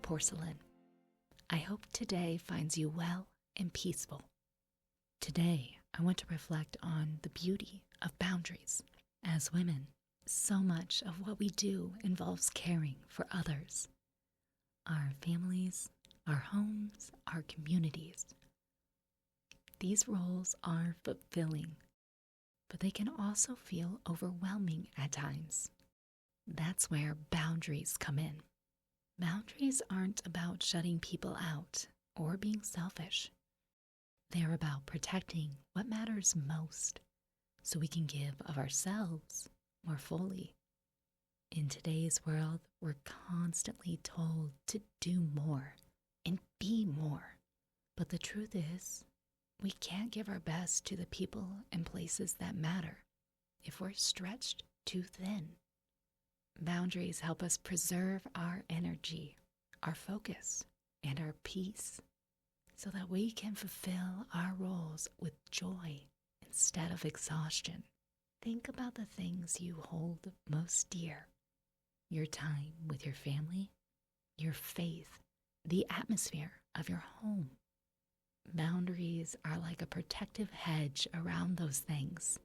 porcelain. I hope today finds you well and peaceful. Today, I want to reflect on the beauty of boundaries. As women, so much of what we do involves caring for others, our families, our homes, our communities. These roles are fulfilling, but they can also feel overwhelming at times. That's where boundaries come in. Boundaries aren't about shutting people out or being selfish. They're about protecting what matters most so we can give of ourselves more fully. In today's world, we're constantly told to do more and be more. But the truth is, we can't give our best to the people and places that matter if we're stretched too thin. Boundaries help us preserve our energy, our focus, and our peace so that we can fulfill our roles with joy instead of exhaustion. Think about the things you hold most dear: your time with your family, your faith, the atmosphere of your home. Boundaries are like a protective hedge around those things.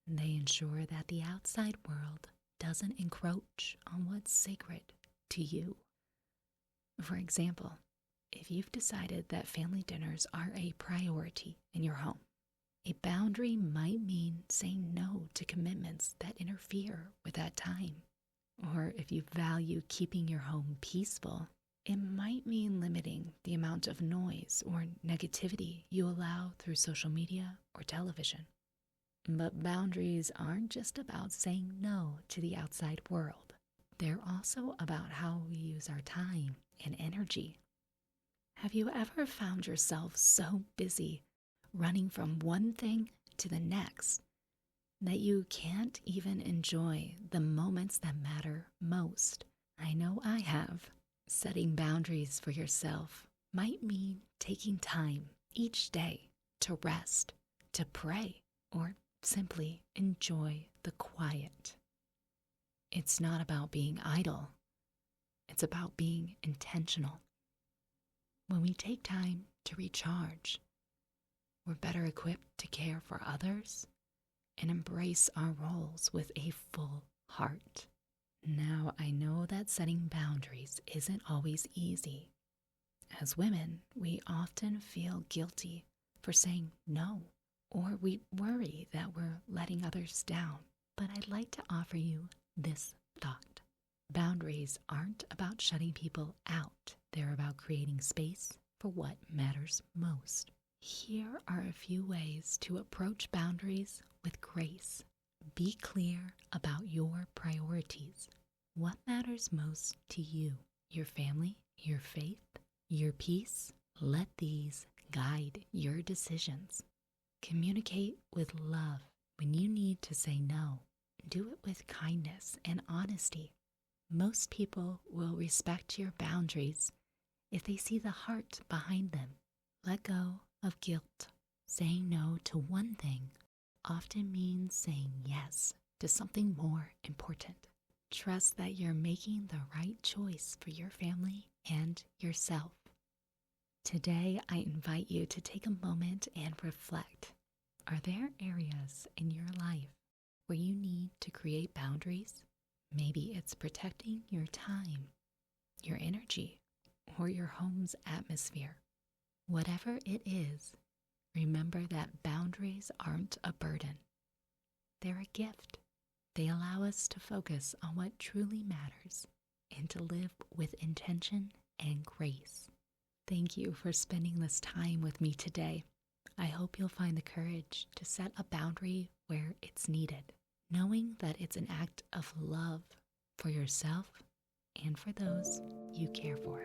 They ensure that the outside world doesn't encroach on what's sacred to you. For example, if you've decided that family dinners are a priority in your home, a boundary might mean saying no to commitments that interfere with that time. Or if you value keeping your home peaceful, it might mean limiting the amount of noise or negativity you allow through social media or television. But boundaries aren't just about saying no to the outside world. They're also about how we use our time and energy. Have you ever found yourself so busy running from one thing to the next that you can't even enjoy the moments that matter most? I know I have. Setting boundaries for yourself might mean taking time each day to rest, to pray, or simply enjoy the quiet. It's not about being idle. It's about being intentional. When we take time to recharge, we're better equipped to care for others and embrace our roles with a full heart. Now, I know that setting boundaries isn't always easy. As women, we often feel guilty for saying no, or we worry that we're letting others down. But I'd like to offer you this thought. Boundaries aren't about shutting people out. They're about creating space for what matters most. Here are a few ways to approach boundaries with grace. Be clear about your priorities. What matters most to you? Your family, your faith, your peace? Let these guide your decisions. Communicate with love when you need to say no. Do it with kindness and honesty. Most people will respect your boundaries if they see the heart behind them. Let go of guilt. Saying no to one thing often means saying yes to something more important. Trust that you're making the right choice for your family and yourself. Today, I invite you to take a moment and reflect. Are there areas in your life where you need to create boundaries? Maybe it's protecting your time, your energy, or your home's atmosphere. Whatever it is, remember that boundaries aren't a burden. They're a gift. They allow us to focus on what truly matters and to live with intention and grace. Thank you for spending this time with me today. I hope you'll find the courage to set a boundary where it's needed, knowing that it's an act of love for yourself and for those you care for.